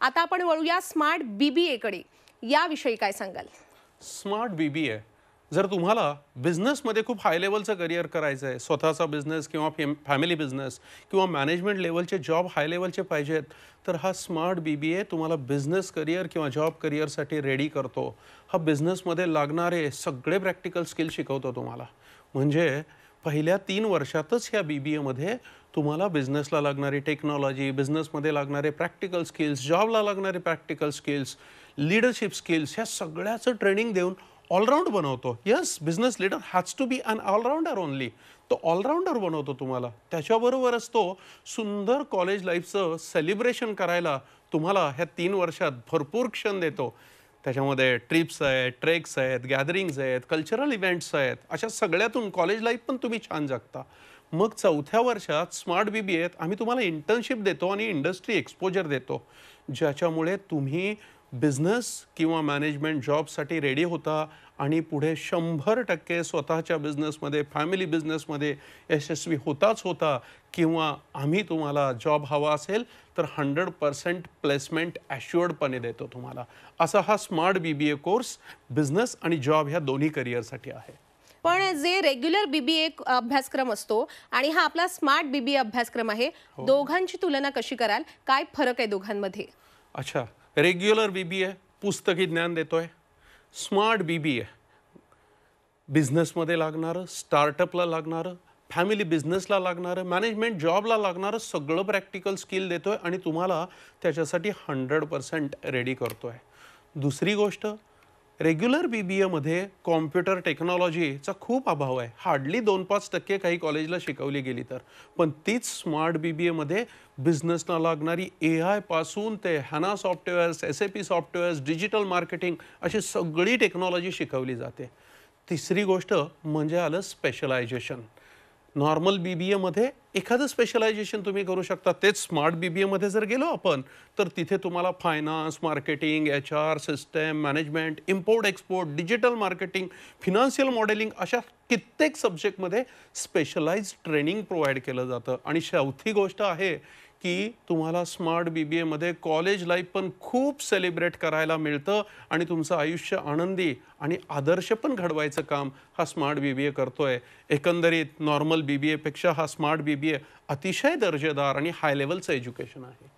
आता आपण वळूया स्मार्ट BBA कडे. याविषयी काय सांगाल? स्मार्ट BBA जर तुम्हाला बिझनेसमध्ये खूप हाय लेवलचं करिअर करायचं आहे, स्वतःचा बिझनेस किंवा फॅमिली बिझनेस किंवा मॅनेजमेंट लेवलचे जॉब हाय लेवलचे पाहिजेत, तर हा स्मार्ट BBA तुम्हाला बिझनेस करिअर किंवा जॉब करिअरसाठी रेडी करतो. हा बिझनेसमध्ये लागणारे सगळे प्रॅक्टिकल स्किल शिकवतो तुम्हाला. म्हणजे पहिल्या 3 वर्षातच ह्या BBAमध्ये तुम्हाला बिझनेसला लागणारी टेक्नॉलॉजी, बिझनेसमध्ये लागणारे प्रॅक्टिकल स्किल्स, जॉबला लागणारे प्रॅक्टिकल स्किल्स, लीडरशिप स्किल्स ह्या सगळ्याचं ट्रेनिंग देऊन ऑलराऊंड बनवतो. Yes, business leader has to be an allrounder only. तो ऑलराऊंडर बनवतो तुम्हाला. त्याच्याबरोबरच तो सुंदर कॉलेज लाईफचं सेलिब्रेशन करायला तुम्हाला ह्या 3 वर्षात भरपूर क्षण देतो. त्याच्यामध्ये ट्रिप्स आहेत, ट्रेक्स आहेत, गॅदरिंग्स आहेत, कल्चरल इव्हेंट्स आहेत. अशा सगळ्यातून कॉलेज लाईफ पण तुम्ही छान जगता. मग 4थ्या वर्षात स्मार्ट BBAत आम्ही तुम्हाला इंटर्नशिप देतो आणि इंडस्ट्री एक्सपोजर देतो, ज्याच्यामुळे तुम्ही बिझनेस किंवा मॅनेजमेंट जॉबसाठी रेडी होता आणि पुढे 100% स्वतःच्या बिझनेसमध्ये, फॅमिली बिझनेसमध्ये यशस्वी होता किंवा आम्ही तुम्हाला जॉब हवा असेल तर 100% प्लेसमेंट ॲश्युअर्डपणे देतो तुम्हाला. असा हा स्मार्ट BBA कोर्स बिझनेस आणि जॉब ह्या दोन्ही करिअरसाठी आहे. पण जे रेग्युलर BBA अभ्यासक्रम असतो आणि हा आपला स्मार्ट BBA अभ्यासक्रम आहे, दोघांची तुलना कशी कराल? काय फरक आहे दोघांमध्ये? अच्छा, रेग्युलर BBA पुस्तकी ज्ञान देतोय. स्मार्ट BBA बिझनेसमध्ये लागणारं, स्टार्टअपला लागणारं, फॅमिली बिझनेसला लागणारं, मॅनेजमेंट जॉबला लागणारं सगळं प्रॅक्टिकल स्किल देतोय आणि तुम्हाला त्याच्यासाठी 100% रेडी करतोय. दुसरी गोष्ट, रेग्युलर BBAमध्ये कॉम्प्युटर टेक्नॉलॉजीचा खूप अभाव आहे. हार्डली 2-5% काही कॉलेजला शिकवली गेली तर. पण तीच स्मार्ट BBAमध्ये बिझनेसला लागणारी AI पासून ते HANA softwares, SAP softwares, digital marketing अशी सगळी टेक्नॉलॉजी शिकवली जाते. तिसरी गोष्ट म्हणजे आलं स्पेशलायझेशन. नॉर्मल BBAमध्ये एखादं स्पेशलायझेशन तुम्ही करू शकता. तेच स्मार्ट BBAमध्ये जर गेलो आपण तर तिथे तुम्हाला finance, marketing, HR, system management, import export, digital marketing, financial modelling अशा कित्येक सब्जेक्टमध्ये स्पेशलाइज्ड ट्रेनिंग प्रोव्हाइड केलं जातं. आणि चौथी गोष्ट आहे की तुम्हाला स्मार्ट BBAमध्ये कॉलेज लाईफ पण खूप सेलिब्रेट करायला मिळतं आणि तुमचं आयुष्य आनंदी आणि आदर्श पण घडवायचं काम हा स्मार्ट BBA करतोय. एकंदरीत नॉर्मल BBAपेक्षा हा स्मार्ट BBA अतिशय दर्जेदार आणि हाय लेवलचं एज्युकेशन आहे.